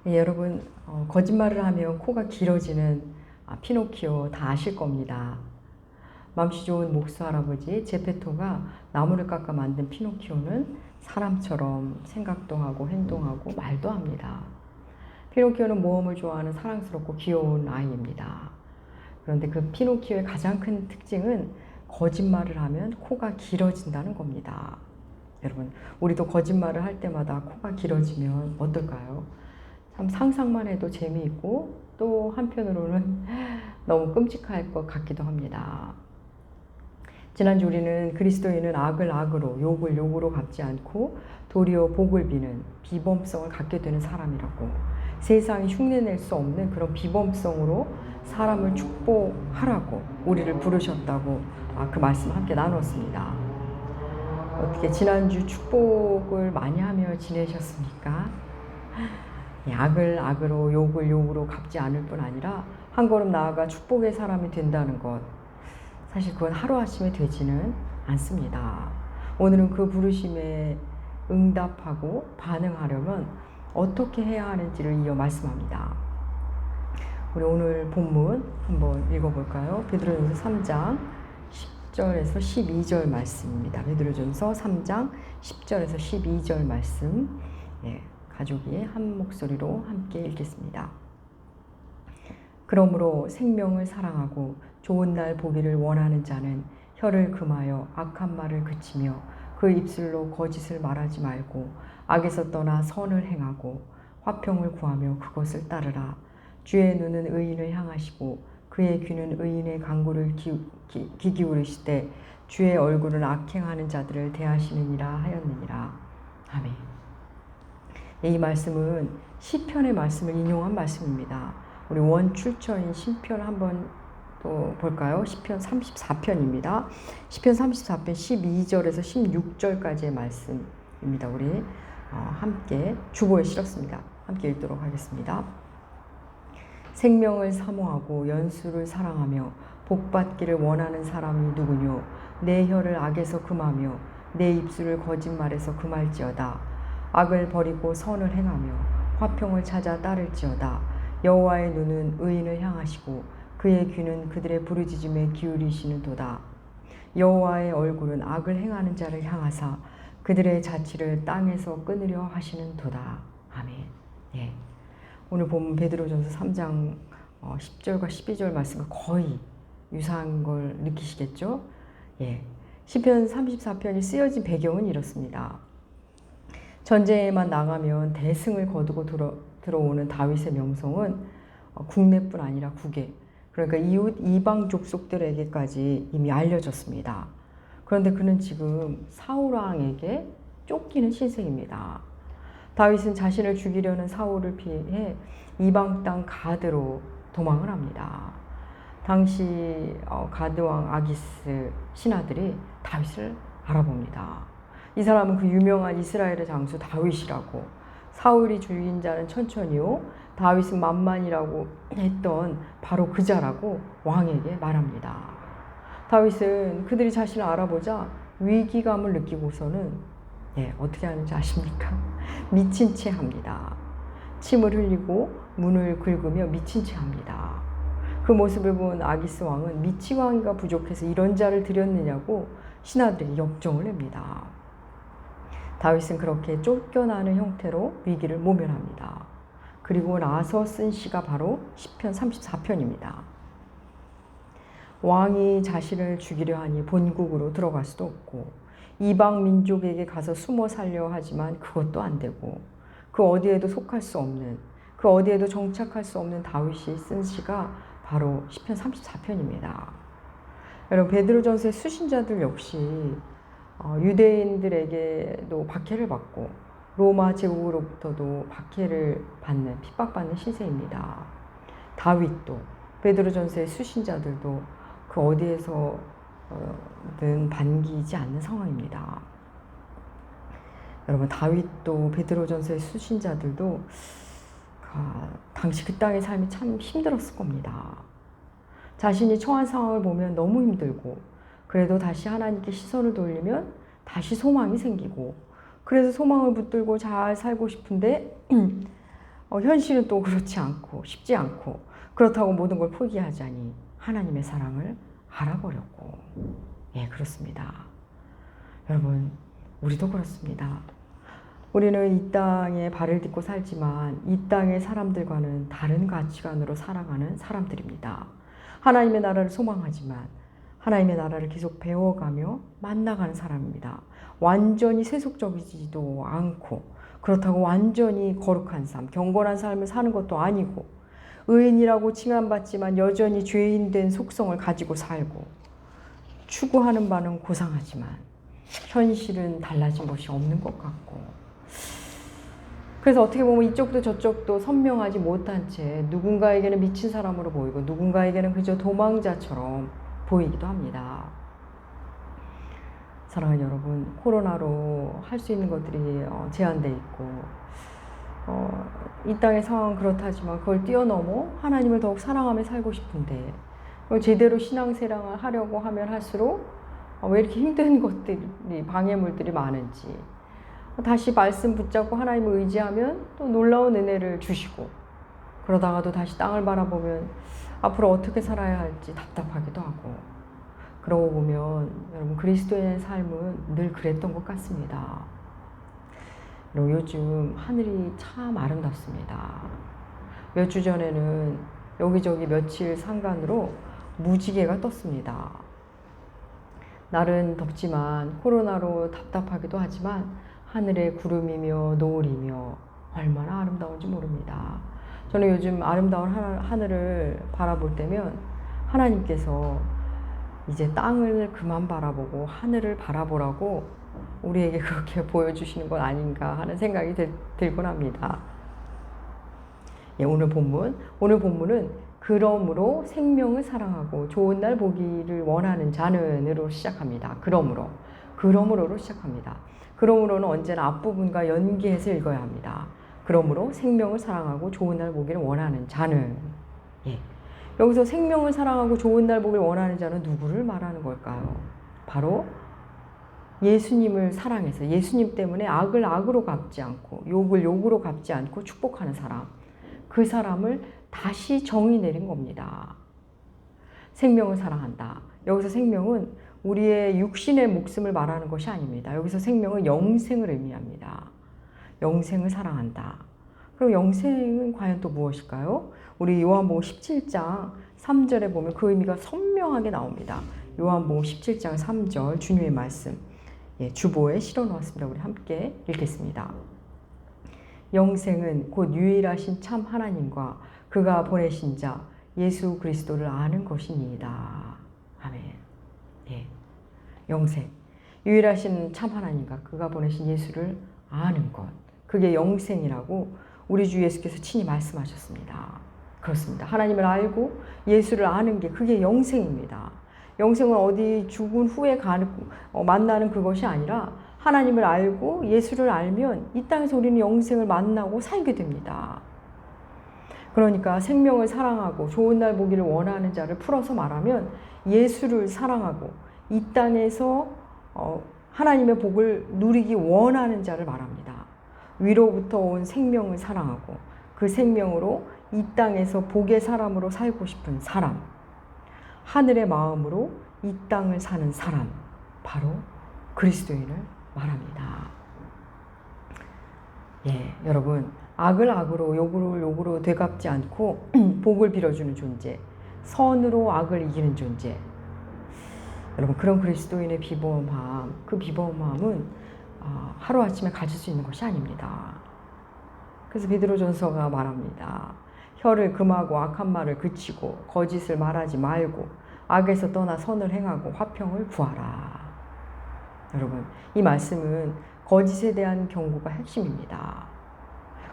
여러분, 거짓말을 하면 코가 길어지는 피노키오 다 아실 겁니다. 맘씨 좋은 목수 할아버지 제페토가 나무를 깎아 만든 피노키오는 사람처럼 생각도 하고 행동하고 말도 합니다. 피노키오는 모험을 좋아하는 사랑스럽고 귀여운 아이입니다. 그런데 그 피노키오의 가장 큰 특징은 거짓말을 하면 코가 길어진다는 겁니다. 여러분, 우리도 거짓말을 할 때마다 코가 길어지면 어떨까요? 참 상상만 해도 재미있고 또 한편으로는 너무 끔찍할 것 같기도 합니다. 지난주 우리는 그리스도인은 악을 악으로 욕을 욕으로 갚지 않고 도리어 복을 비는 비범성을 갖게 되는 사람이라고, 세상이 흉내낼 수 없는 그런 비범성으로 사람을 축복하라고 우리를 부르셨다고 그 말씀 함께 나눴습니다. 어떻게 지난주 축복을 많이 하며 지내셨습니까? 악을 악으로 욕을 욕으로 갚지 않을 뿐 아니라 한 걸음 나아가 축복의 사람이 된다는 것, 사실 그건 하루아침에 되지는 않습니다. 오늘은 그 부르심에 응답하고 반응하려면 어떻게 해야 하는지를 이어 말씀합니다. 우리 오늘 본문 한번 읽어볼까요? 베드로전서 3장 10절에서 12절 말씀입니다. 베드로전서 3장 10절에서 12절 말씀, 가족이 한 목소리로 함께 읽겠습니다. 그러므로 생명을 사랑하고 좋은 날 보기를 원하는 자는 혀를 금하여 악한 말을 그치며 그 입술로 거짓을 말하지 말고 악에서 떠나 선을 행하고 화평을 구하며 그것을 따르라. 주의 눈은 의인을 향하시고 그의 귀는 의인의 간구를 귀 기울이시되 주의 얼굴은 악행하는 자들을 대하시느니라 하였느니라. 아멘. 이 말씀은 시편의 말씀을 인용한 말씀입니다. 우리 원출처인 시편 한번 또 볼까요? 시편 34편입니다. 시편 34편 12절에서 16절까지의 말씀입니다. 우리 함께 주보에 실었습니다. 함께 읽도록 하겠습니다. 생명을 사모하고 연수를 사랑하며 복받기를 원하는 사람이 누구뇨? 내 혀를 악에서 금하며 내 입술을 거짓말에서 금할지어다. 악을 버리고 선을 행하며 화평을 찾아 따를지어다. 여호와의 눈은 의인을 향하시고 그의 귀는 그들의 부르짖음에 기울이시는도다. 여호와의 얼굴은 악을 행하는 자를 향하사 그들의 자취를 땅에서 끊으려 하시는도다. 아멘. 예. 오늘 보면 베드로전서 3장 10절과 12절 말씀과 거의 유사한 걸 느끼시겠죠? 예. 시편 34편이 쓰여진 배경은 이렇습니다. 전쟁에만 나가면 대승을 거두고 들어오는 다윗의 명성은 국내뿐 아니라 국외, 그러니까 이웃 이방 족속들에게까지 이미 알려졌습니다. 그런데 그는 지금 사울 왕에게 쫓기는 신세입니다. 다윗은 자신을 죽이려는 사울을 피해 이방 땅 가드로 도망을 합니다. 당시 가드 왕 아기스 신하들이 다윗을 알아봅니다. 이 사람은 그 유명한 이스라엘의 장수 다윗이라고, 사울이 죽인 자는 천천히요 다윗은 만만이라고 했던 바로 그 자라고 왕에게 말합니다. 다윗은 그들이 자신을 알아보자 위기감을 느끼고서는 어떻게 하는지 아십니까? 미친 채 합니다. 침을 흘리고 문을 긁으며 미친 채 합니다. 그 모습을 본 아기스 왕은 미치광이가 부족해서 이런 자를 들였느냐고 신하들에게 역정을 냅니다. 다윗은 그렇게 쫓겨나는 형태로 위기를 모면합니다. 그리고 나서 쓴 시가 바로 시편 34편입니다. 왕이 자신을 죽이려 하니 본국으로 들어갈 수도 없고 이방 민족에게 가서 숨어 살려 하지만 그것도 안 되고 그 어디에도 속할 수 없는, 그 어디에도 정착할 수 없는 다윗이 쓴 시가 바로 시편 34편입니다. 여러분, 베드로전서의 수신자들 역시 유대인들에게도 박해를 받고 로마 제국으로부터도 박해를 받는, 핍박받는 신세입니다. 다윗도, 베드로전서의 수신자들도 그 어디에서는 반기지 않는 상황입니다. 여러분, 다윗도 베드로전서의 수신자들도 당시 그 땅의 삶이 참 힘들었을 겁니다. 자신이 처한 상황을 보면 너무 힘들고, 그래도 다시 하나님께 시선을 돌리면 다시 소망이 생기고, 그래서 소망을 붙들고 잘 살고 싶은데 현실은 또 그렇지 않고 쉽지 않고 그렇다고 모든 걸 포기하자니 하나님의 사랑을 알아보려고. 예, 그렇습니다. 여러분, 우리도 그렇습니다. 우리는 이 땅에 발을 딛고 살지만 이 땅의 사람들과는 다른 가치관으로 살아가는 사람들입니다. 하나님의 나라를 소망하지만 하나님의 나라를 계속 배워가며 만나가는 사람입니다. 완전히 세속적이지도 않고 그렇다고 완전히 거룩한 삶, 경건한 삶을 사는 것도 아니고 의인이라고 칭함받지만 여전히 죄인된 속성을 가지고 살고 추구하는 바는 고상하지만 현실은 달라진 것이 없는 것 같고 그래서 어떻게 보면 이쪽도 저쪽도 선명하지 못한 채 누군가에게는 미친 사람으로 보이고 누군가에게는 그저 도망자처럼 보이기도 합니다. 사랑하는 여러분, 코로나로 할 수 있는 것들이 제한돼 있고 이 땅의 상황은 그렇다지만 그걸 뛰어넘어 하나님을 더욱 사랑하며 살고 싶은데 제대로 신앙생활을 하려고 하면 할수록 왜 이렇게 힘든 것들이 방해물들이 많은지 다시 말씀 붙잡고 하나님을 의지하면 또 놀라운 은혜를 주시고 그러다가도 다시 땅을 바라보면 앞으로 어떻게 살아야 할지 답답하기도 하고 그러고 보면 여러분 그리스도인의 삶은 늘 그랬던 것 같습니다. 그리고 요즘 하늘이 참 아름답습니다. 몇 주 전에는 여기저기 며칠 상간으로 무지개가 떴습니다. 날은 덥지만 코로나로 답답하기도 하지만 하늘에 구름이며 노을이며 얼마나 아름다운지 모릅니다. 저는 요즘 아름다운 하늘을 바라볼 때면 하나님께서 이제 땅을 그만 바라보고 하늘을 바라보라고 우리에게 그렇게 보여주시는 건 아닌가 하는 생각이 들곤 합니다. 예, 오늘 본문은 그러므로 생명을 사랑하고 좋은 날 보기를 원하는 자는으로 시작합니다. 그러므로로 시작합니다. 그러므로는 언제나 앞부분과 연계해서 읽어야 합니다. 그러므로 생명을 사랑하고 좋은 날 보기를 원하는 자는. 예. 여기서 생명을 사랑하고 좋은 날 보기를 원하는 자는 누구를 말하는 걸까요? 바로 예수님을 사랑해서 예수님 때문에 악을 악으로 갚지 않고 욕을 욕으로 갚지 않고 축복하는 사람. 그 사람을 다시 정의 내린 겁니다. 생명을 사랑한다. 여기서 생명은 우리의 육신의 목숨을 말하는 것이 아닙니다. 여기서 생명은 영생을 의미합니다. 영생을 사랑한다. 그럼 영생은 과연 또 무엇일까요? 우리 요한복음 17장 3절에 보면 그 의미가 선명하게 나옵니다. 요한복음 17장 3절 주님의 말씀 주보에 실어놓았습니다. 우리 함께 읽겠습니다. 영생은 곧 유일하신 참 하나님과 그가 보내신 자 예수 그리스도를 아는 것이니이다. 아멘. 예. 영생. 유일하신 참 하나님과 그가 보내신 예수를 아는 것. 그게 영생이라고 우리 주 예수께서 친히 말씀하셨습니다. 그렇습니다. 하나님을 알고 예수를 아는 게 그게 영생입니다. 영생은 어디 죽은 후에 만나는 그것이 아니라 하나님을 알고 예수를 알면 이 땅에서 우리는 영생을 만나고 살게 됩니다. 그러니까 생명을 사랑하고 좋은 날 보기를 원하는 자를 풀어서 말하면 예수를 사랑하고 이 땅에서 하나님의 복을 누리기 원하는 자를 말합니다. 위로부터 온 생명을 사랑하고 그 생명으로 이 땅에서 복의 사람으로 살고 싶은 사람, 하늘의 마음으로 이 땅을 사는 사람, 바로 그리스도인을 말합니다. 예, 여러분, 악을 악으로 욕을 욕으로 되갚지 않고 복을 빌어주는 존재, 선으로 악을 이기는 존재. 여러분, 그런 그리스도인의 비범함, 그 비범함은 하루아침에 가질 수 있는 것이 아닙니다. 그래서 베드로전서가 말합니다. 혀를 금하고 악한 말을 그치고 거짓을 말하지 말고 악에서 떠나 선을 행하고 화평을 구하라. 여러분, 이 말씀은 거짓에 대한 경고가 핵심입니다.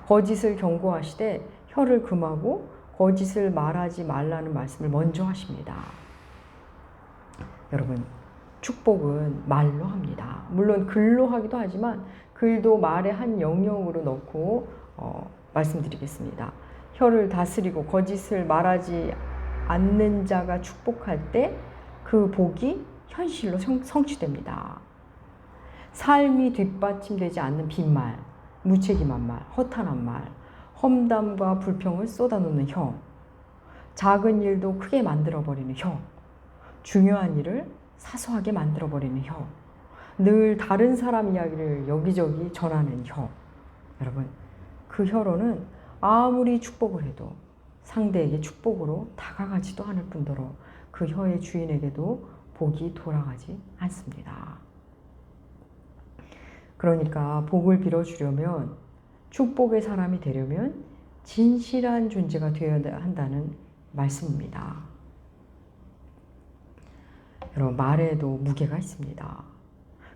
거짓을 경고하시되 혀를 금하고 거짓을 말하지 말라는 말씀을 먼저 하십니다. 여러분, 축복은 말로 합니다. 물론 글로 하기도 하지만 글도 말의 한 영역으로 넣고 말씀드리겠습니다. 혀를 다스리고 거짓을 말하지 않는 자가 축복할 때 그 복이 현실로 성취됩니다. 삶이 뒷받침되지 않는 빈말, 무책임한 말, 허탄한 말, 험담과 불평을 쏟아놓는 혀, 작은 일도 크게 만들어버리는 혀, 중요한 일을 사소하게 만들어버리는 혀, 늘 다른 사람 이야기를 여기저기 전하는 혀. 여러분, 그 혀로는 아무리 축복을 해도 상대에게 축복으로 다가가지도 않을 뿐더러 그 혀의 주인에게도 복이 돌아가지 않습니다. 그러니까 복을 빌어주려면, 축복의 사람이 되려면 진실한 존재가 되어야 한다는 말씀입니다. 여러분, 말에도 무게가 있습니다.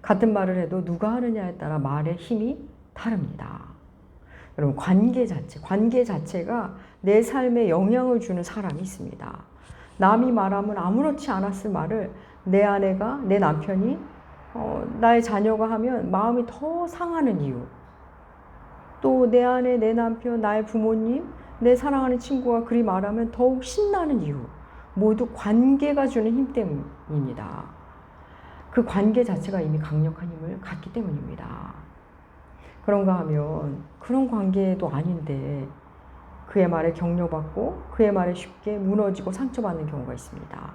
같은 말을 해도 누가 하느냐에 따라 말의 힘이 다릅니다. 여러분, 관계 자체가 내 삶에 영향을 주는 사람이 있습니다. 남이 말하면 아무렇지 않았을 말을 내 아내가, 내 남편이, 나의 자녀가 하면 마음이 더 상하는 이유, 또 내 아내, 내 남편, 나의 부모님, 내 사랑하는 친구가 그리 말하면 더욱 신나는 이유, 모두 관계가 주는 힘 때문입니다. 그 관계 자체가 이미 강력한 힘을 갖기 때문입니다. 그런가 하면 그런 관계도 아닌데 그의 말에 격려받고 그의 말에 쉽게 무너지고 상처받는 경우가 있습니다.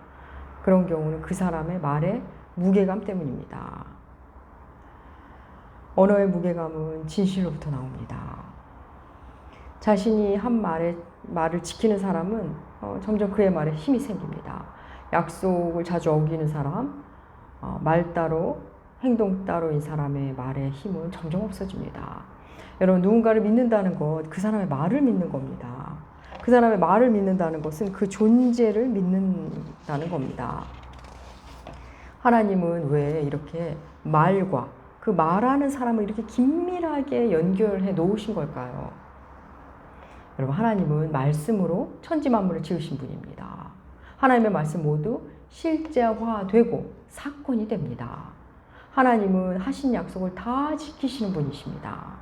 그런 경우는 그 사람의 말의 무게감 때문입니다. 언어의 무게감은 진실로부터 나옵니다. 자신이 한 말을 지키는 사람은 점점 그의 말에 힘이 생깁니다. 약속을 자주 어기는 사람, 말 따로 행동 따로인 사람의 말의 힘은 점점 없어집니다. 여러분, 누군가를 믿는다는 것, 그 사람의 말을 믿는 겁니다. 그 사람의 말을 믿는다는 것은 그 존재를 믿는다는 겁니다. 하나님은 왜 이렇게 말과 그 말하는 사람을 이렇게 긴밀하게 연결해 놓으신 걸까요? 여러분, 하나님은 말씀으로 천지 만물을 지으신 분입니다. 하나님의 말씀 모두 실제화되고 사건이 됩니다. 하나님은 하신 약속을 다 지키시는 분이십니다.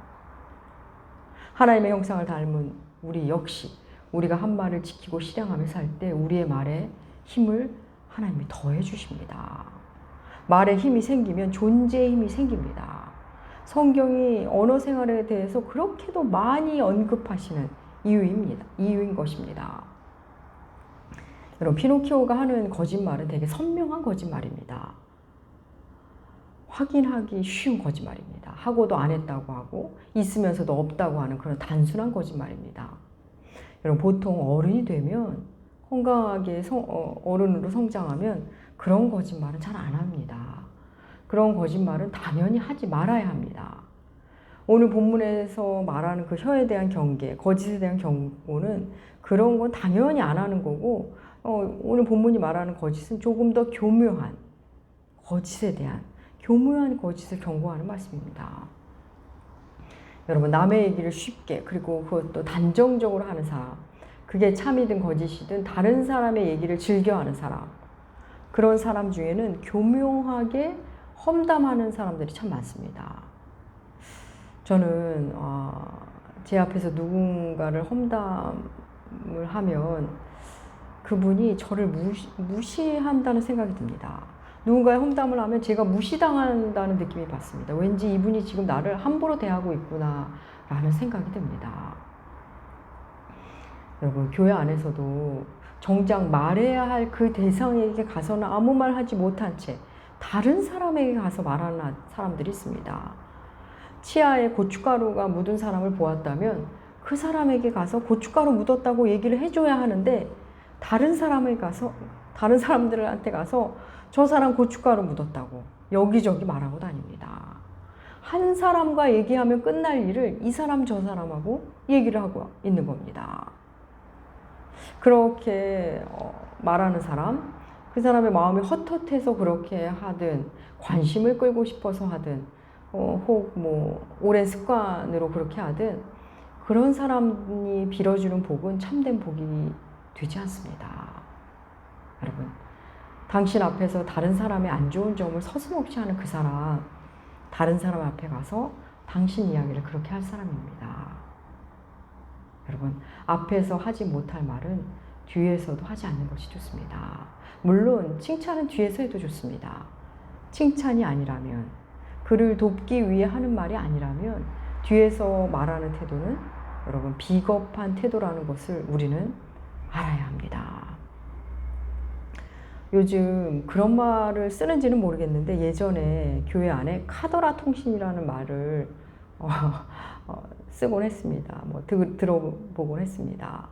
하나님의 형상을 닮은 우리 역시 우리가 한 말을 지키고 실행하며 살 때 우리의 말에 힘을 하나님이 더해 주십니다. 말에 힘이 생기면 존재의 힘이 생깁니다. 성경이 언어 생활에 대해서 그렇게도 많이 언급하시는 이유인 것입니다. 여러분, 피노키오가 하는 거짓말은 되게 선명한 거짓말입니다. 확인하기 쉬운 거짓말입니다. 하고도 안 했다고 하고 있으면서도 없다고 하는 그런 단순한 거짓말입니다. 여러분, 보통 어른이 되면 건강하게 어른으로 성장하면 그런 거짓말은 잘 안 합니다. 그런 거짓말은 당연히 하지 말아야 합니다. 오늘 본문에서 말하는 그 혀에 대한 경계, 거짓에 대한 경고는 그런 건 당연히 안 하는 거고, 오늘 본문이 말하는 거짓은 조금 더 교묘한 거짓에 대한 교묘한 거짓을 경고하는 말씀입니다. 여러분, 남의 얘기를 쉽게 그리고 그것도 단정적으로 하는 사람, 그게 참이든 거짓이든 다른 사람의 얘기를 즐겨하는 사람, 그런 사람 중에는 교묘하게 험담하는 사람들이 참 많습니다. 저는 제 앞에서 누군가를 험담을 하면 그분이 저를 무시한다는 생각이 듭니다. 누군가의 험담을 하면 제가 무시당한다는 느낌이 받습니다. 왠지 이분이 지금 나를 함부로 대하고 있구나 라는 생각이 듭니다. 여러분, 교회 안에서도 정작 말해야 할 그 대상에게 가서는 아무 말 하지 못한 채 다른 사람에게 가서 말하는 사람들이 있습니다. 치아에 고춧가루가 묻은 사람을 보았다면 그 사람에게 가서 고춧가루 묻었다고 얘기를 해줘야 하는데 다른 사람들한테 가서 저 사람 고춧가루 묻었다고 여기저기 말하고 다닙니다. 한 사람과 얘기하면 끝날 일을 이 사람 저 사람하고 얘기를 하고 있는 겁니다. 그렇게 말하는 사람, 그 사람의 마음이 헛헛해서 그렇게 하든 관심을 끌고 싶어서 하든 혹 오랜 습관으로 그렇게 하든 그런 사람이 빌어주는 복은 참된 복이 되지 않습니다. 여러분, 당신 앞에서 다른 사람의 안 좋은 점을 서슴없이 하는 그 사람, 다른 사람 앞에 가서 당신 이야기를 그렇게 할 사람입니다. 여러분, 앞에서 하지 못할 말은 뒤에서도 하지 않는 것이 좋습니다. 물론 칭찬은 뒤에서 해도 좋습니다. 칭찬이 아니라면, 그를 돕기 위해 하는 말이 아니라면 뒤에서 말하는 태도는 여러분, 비겁한 태도라는 것을 우리는 알아야 합니다. 요즘 그런 말을 쓰는지는 모르겠는데 예전에 교회 안에 카더라 통신이라는 말을 쓰곤 했습니다. 뭐 들어보곤 했습니다.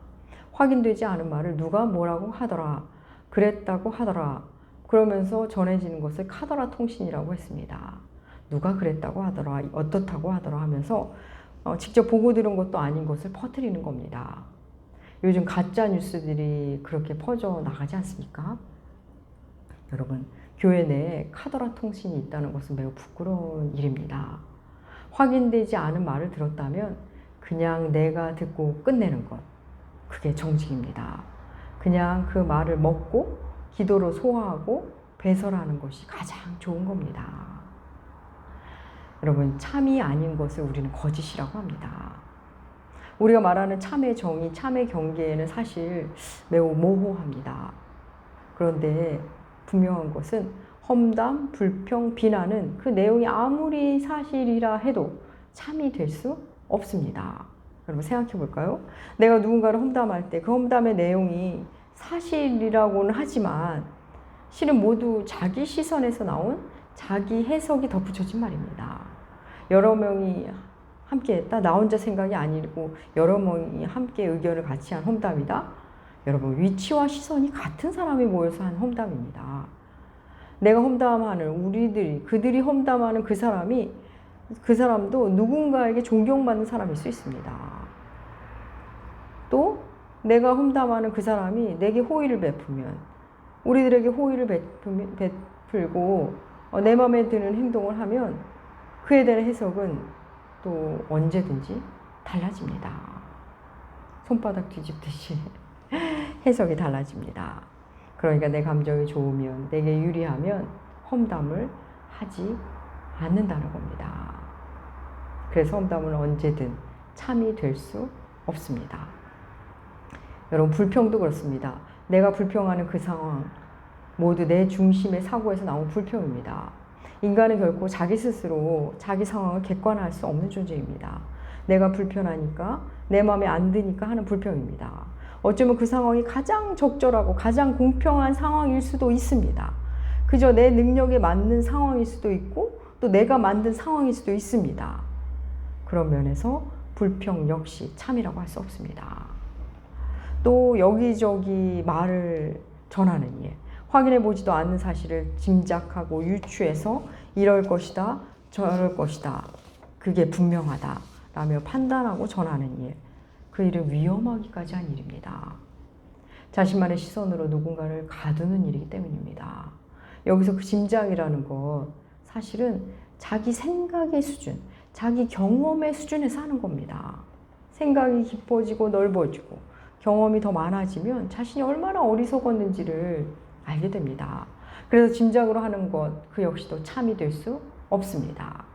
확인되지 않은 말을 누가 뭐라고 하더라, 그랬다고 하더라, 그러면서 전해지는 것을 카더라 통신이라고 했습니다. 누가 그랬다고 하더라, 어떻다고 하더라 하면서 직접 보고 들은 것도 아닌 것을 퍼뜨리는 겁니다. 요즘 가짜 뉴스들이 그렇게 퍼져 나가지 않습니까? 여러분, 교회 내에 카더라 통신이 있다는 것은 매우 부끄러운 일입니다. 확인되지 않은 말을 들었다면 그냥 내가 듣고 끝내는 것, 그게 정직입니다. 그냥 그 말을 먹고 기도로 소화하고 배설하는 것이 가장 좋은 겁니다. 여러분, 참이 아닌 것을 우리는 거짓이라고 합니다. 우리가 말하는 참의 정의, 참의 경계에는 사실 매우 모호합니다. 그런데 분명한 것은 험담, 불평, 비난은 그 내용이 아무리 사실이라 해도 참이 될 수 없습니다. 여러분, 생각해 볼까요? 내가 누군가를 험담할 때 그 험담의 내용이 사실이라고는 하지만 실은 모두 자기 시선에서 나온 자기 해석이 덧붙여진 말입니다. 여러 명이 함께 했다. 나 혼자 생각이 아니고 여러 명이 함께 의견을 같이 한 험담이다. 여러분, 위치와 시선이 같은 사람이 모여서 한 험담입니다. 내가 험담하는 그들이 험담하는 그 사람도 누군가에게 존경받는 사람일 수 있습니다. 또 내가 험담하는 그 사람이 내게 호의를 베푸면, 우리들에게 호의를 베풀고 내 마음에 드는 행동을 하면 그에 대한 해석은 또 언제든지 달라집니다. 손바닥 뒤집듯이 해석이 달라집니다. 그러니까 내 감정이 좋으면, 내게 유리하면 험담을 하지 않는다는 겁니다. 그래서 험담은 언제든 참이 될 수 없습니다. 여러분, 불평도 그렇습니다. 내가 불평하는 그 상황 모두 내 중심의 사고에서 나온 불평입니다. 인간은 결코 자기 스스로 자기 상황을 객관화할 수 없는 존재입니다. 내가 불편하니까, 내 마음에 안 드니까 하는 불평입니다. 어쩌면 그 상황이 가장 적절하고 가장 공평한 상황일 수도 있습니다. 그저 내 능력에 맞는 상황일 수도 있고 또 내가 만든 상황일 수도 있습니다. 그런 면에서 불평 역시 참이라고 할 수 없습니다. 또 여기저기 말을 전하는 일, 확인해 보지도 않는 사실을 짐작하고 유추해서 이럴 것이다, 저럴 것이다, 그게 분명하다 라며 판단하고 전하는 일, 그 일은 위험하기까지 한 일입니다. 자신만의 시선으로 누군가를 가두는 일이기 때문입니다. 여기서 그 짐작이라는 것, 사실은 자기 생각의 수준, 자기 경험의 수준에서 하는 겁니다. 생각이 깊어지고 넓어지고 경험이 더 많아지면 자신이 얼마나 어리석었는지를 알게 됩니다. 그래서 짐작으로 하는 것, 그 역시도 참이 될 수 없습니다.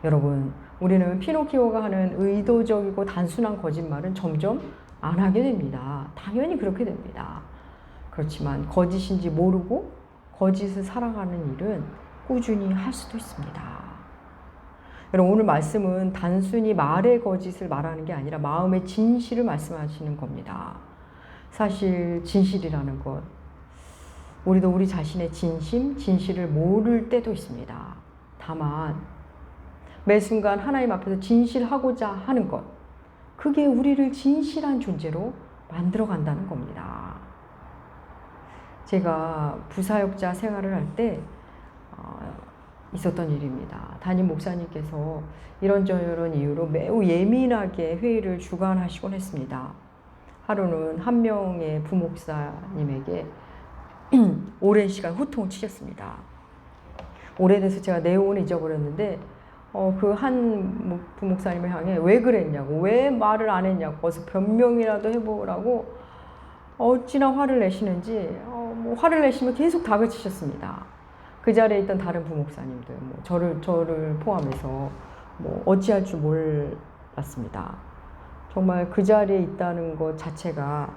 여러분, 우리는 피노키오가 하는 의도적이고 단순한 거짓말은 점점 안 하게 됩니다. 당연히 그렇게 됩니다. 그렇지만 거짓인지 모르고 거짓을 살아가는 일은 꾸준히 할 수도 있습니다. 여러분, 오늘 말씀은 단순히 말의 거짓을 말하는 게 아니라 마음의 진실을 말씀하시는 겁니다. 사실 진실이라는 것, 우리도 우리 자신의 진실을 모를 때도 있습니다. 다만 매 순간 하나님 앞에서 진실하고자 하는 것, 그게 우리를 진실한 존재로 만들어 간다는 겁니다. 제가 부사역자 생활을 할 때 있었던 일입니다. 담임 목사님께서 이런저런 이유로 매우 예민하게 회의를 주관하시곤 했습니다. 하루는 한 명의 부목사님에게 오랜 시간 호통을 치셨습니다. 오래돼서 제가 내용은 잊어버렸는데 그 한 부목사님을 향해 왜 그랬냐고, 왜 말을 안 했냐고, 어서 변명이라도 해보라고 어찌나 화를 내시는지 화를 내시면 계속 다그치셨습니다. 그 자리에 있던 다른 부목사님들, 저를 포함해서 어찌할 줄 몰랐습니다. 정말 그 자리에 있다는 것 자체가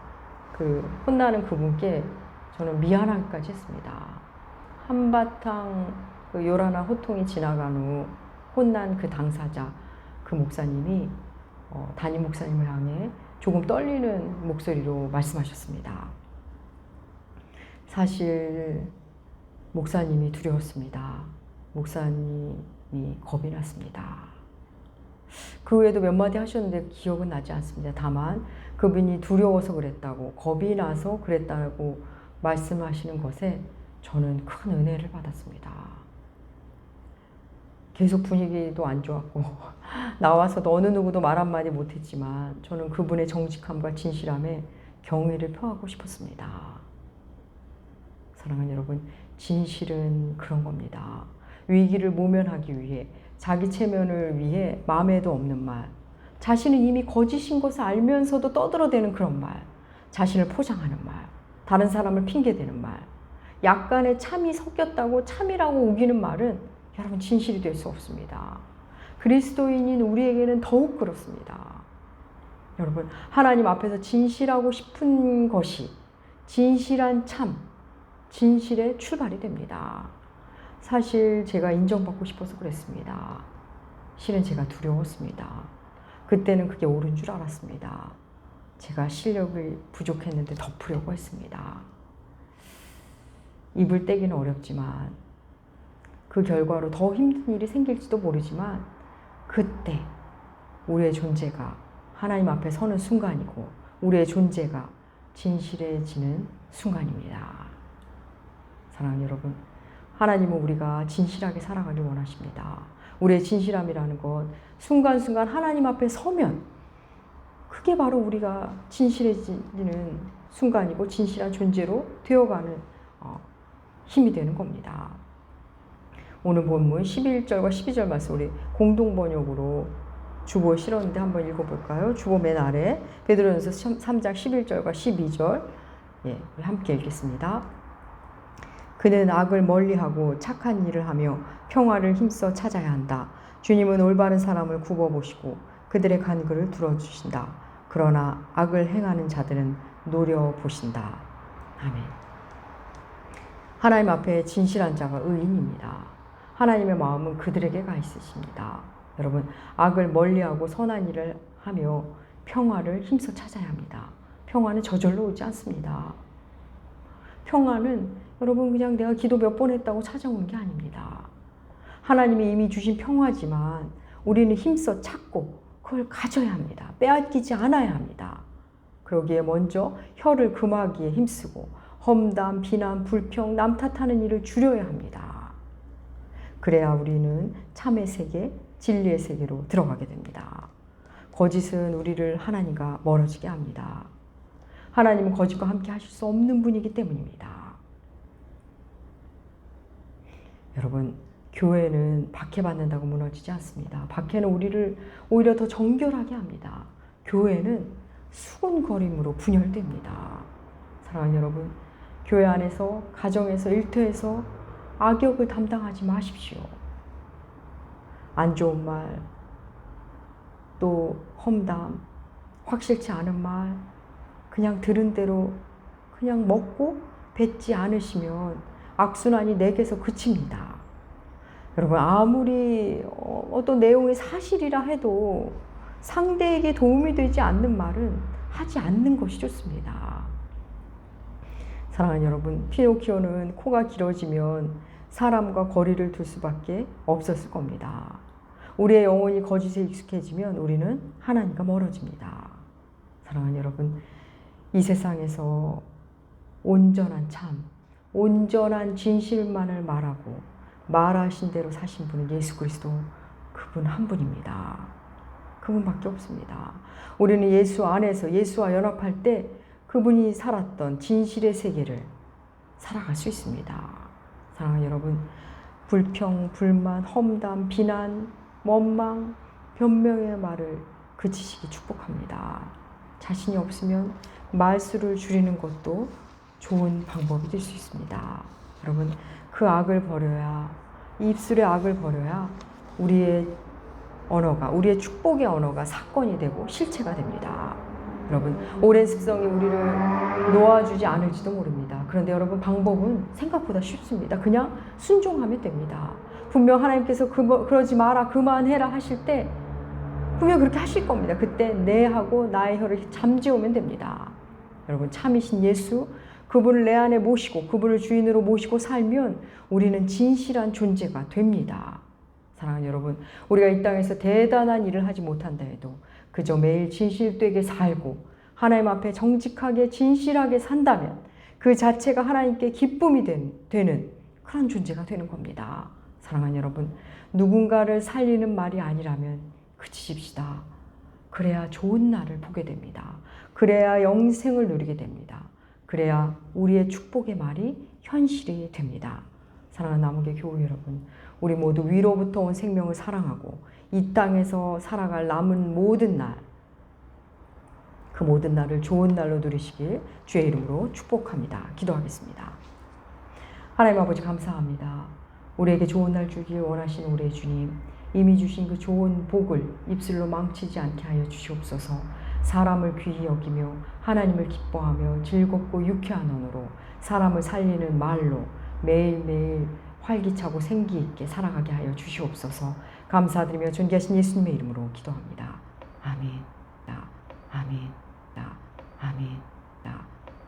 그 혼나는 그분께 저는 미안하기까지 했습니다. 한바탕 그 요란한 호통이 지나간 후 혼난 그 당사자, 그 목사님이 담임 목사님을 향해 조금 떨리는 목소리로 말씀하셨습니다. 사실 목사님이 두려웠습니다. 목사님이 겁이 났습니다. 그 외에도 몇 마디 하셨는데 기억은 나지 않습니다. 다만 그분이 두려워서 그랬다고, 겁이 나서 그랬다고 말씀하시는 것에 저는 큰 은혜를 받았습니다. 계속 분위기도 안 좋았고 나와서도 어느 누구도 말 한마디 못했지만 저는 그분의 정직함과 진실함에 경외를 표하고 싶었습니다. 사랑하는 여러분, 진실은 그런 겁니다. 위기를 모면하기 위해, 자기 체면을 위해 마음에도 없는 말, 자신은 이미 거짓인 것을 알면서도 떠들어대는 그런 말, 자신을 포장하는 말, 다른 사람을 핑계대는 말, 약간의 참이 섞였다고 참이라고 우기는 말은 여러분 진실이 될 수 없습니다. 그리스도인인 우리에게는 더욱 그렇습니다. 여러분, 하나님 앞에서 진실하고 싶은 것이 진실한 참, 진실의 출발이 됩니다. 사실 제가 인정받고 싶어서 그랬습니다. 실은 제가 두려웠습니다. 그때는 그게 옳은 줄 알았습니다. 제가 실력이 부족했는데 덮으려고 했습니다. 입을 떼기는 어렵지만 그 결과로 더 힘든 일이 생길지도 모르지만 그때 우리의 존재가 하나님 앞에 서는 순간이고 우리의 존재가 진실해지는 순간입니다. 사랑하는 여러분, 하나님은 우리가 진실하게 살아가길 원하십니다. 우리의 진실함이라는 것, 순간순간 하나님 앞에 서면 그게 바로 우리가 진실해지는 순간이고 진실한 존재로 되어가는 힘이 되는 겁니다. 오늘 본문 11절과 12절 말씀 우리 공동번역으로 주보에 실었는데 한번 읽어볼까요? 주보 맨 아래 베드로전서 3장 11절과 12절 함께 읽겠습니다. 그는 악을 멀리하고 착한 일을 하며 평화를 힘써 찾아야 한다. 주님은 올바른 사람을 굽어보시고 그들의 간구를 들어주신다. 그러나 악을 행하는 자들은 노려보신다. 아멘. 하나님 앞에 진실한 자가 의인입니다. 하나님의 마음은 그들에게 가 있으십니다. 여러분, 악을 멀리하고 선한 일을 하며 평화를 힘써 찾아야 합니다. 평화는 저절로 오지 않습니다. 평화는 여러분 그냥 내가 기도 몇 번 했다고 찾아오는 게 아닙니다. 하나님이 이미 주신 평화지만 우리는 힘써 찾고 그걸 가져야 합니다. 빼앗기지 않아야 합니다. 그러기에 먼저 혀를 금하기에 힘쓰고 험담, 비난, 불평, 남 탓하는 일을 줄여야 합니다. 그래야 우리는 참의 세계, 진리의 세계로 들어가게 됩니다. 거짓은 우리를 하나님과 멀어지게 합니다. 하나님은 거짓과 함께 하실 수 없는 분이기 때문입니다. 여러분, 교회는 박해받는다고 무너지지 않습니다. 박해는 우리를 오히려 더 정결하게 합니다. 교회는 수군거림으로 분열됩니다. 사랑하는 여러분, 교회 안에서, 가정에서, 일터에서 악역을 담당하지 마십시오. 안 좋은 말, 또 험담, 확실치 않은 말, 그냥 들은 대로 그냥 먹고 뱉지 않으시면 악순환이 내게서 그칩니다. 여러분, 아무리 어떤 내용이 사실이라 해도 상대에게 도움이 되지 않는 말은 하지 않는 것이 좋습니다. 사랑하는 여러분, 피노키오는 코가 길어지면 사람과 거리를 둘 수밖에 없었을 겁니다. 우리의 영혼이 거짓에 익숙해지면 우리는 하나님과 멀어집니다. 사랑하는 여러분, 이 세상에서 온전한 참, 온전한 진실만을 말하고 말하신 대로 사신 분은 예수 그리스도, 그분 한 분입니다. 그분밖에 없습니다. 우리는 예수 안에서 예수와 연합할 때 그분이 살았던 진실의 세계를 살아갈 수 있습니다. 사랑하는 여러분, 불평, 불만, 험담, 비난, 원망, 변명의 말을 그치시기 축복합니다. 자신이 없으면 말수를 줄이는 것도 좋은 방법이 될 수 있습니다. 여러분, 그 악을 버려야, 입술의 악을 버려야 우리의 언어가, 우리의 축복의 언어가 사건이 되고 실체가 됩니다. 여러분, 오랜 습성이 우리를 놓아주지 않을지도 모릅니다. 그런데 여러분, 방법은 생각보다 쉽습니다. 그냥 순종하면 됩니다. 분명 하나님께서 그러지 마라, 그만해라 하실 때 분명 그렇게 하실 겁니다. 그때 내 하고 나의 혀를 잠재우면 됩니다. 여러분, 참이신 예수, 그분을 내 안에 모시고 그분을 주인으로 모시고 살면 우리는 진실한 존재가 됩니다. 사랑하는 여러분, 우리가 이 땅에서 대단한 일을 하지 못한다 해도 그저 매일 진실되게 살고 하나님 앞에 정직하게 진실하게 산다면 그 자체가 하나님께 기쁨이 되는 그런 존재가 되는 겁니다. 사랑하는 여러분, 누군가를 살리는 말이 아니라면 그치십시다. 그래야 좋은 날을 보게 됩니다. 그래야 영생을 누리게 됩니다. 그래야 우리의 축복의 말이 현실이 됩니다. 사랑하는 남은교 교우 여러분, 우리 모두 위로부터 온 생명을 사랑하고 이 땅에서 살아갈 남은 모든 날, 그 모든 날을 좋은 날로 누리시길 주의 이름으로 축복합니다. 기도하겠습니다. 하나님 아버지, 감사합니다. 우리에게 좋은 날 주길 원하시는 우리의 주님, 이미 주신 그 좋은 복을 입술로 망치지 않게 하여 주시옵소서. 사람을 귀히 여기며 하나님을 기뻐하며 즐겁고 유쾌한 언어로 사람을 살리는 말로 매일매일 활기차고 생기 있게 살아가게 하여 주시옵소서. 감사드리며 존귀하신 예수님의 이름으로 기도합니다. 아멘. 아멘. 아멘.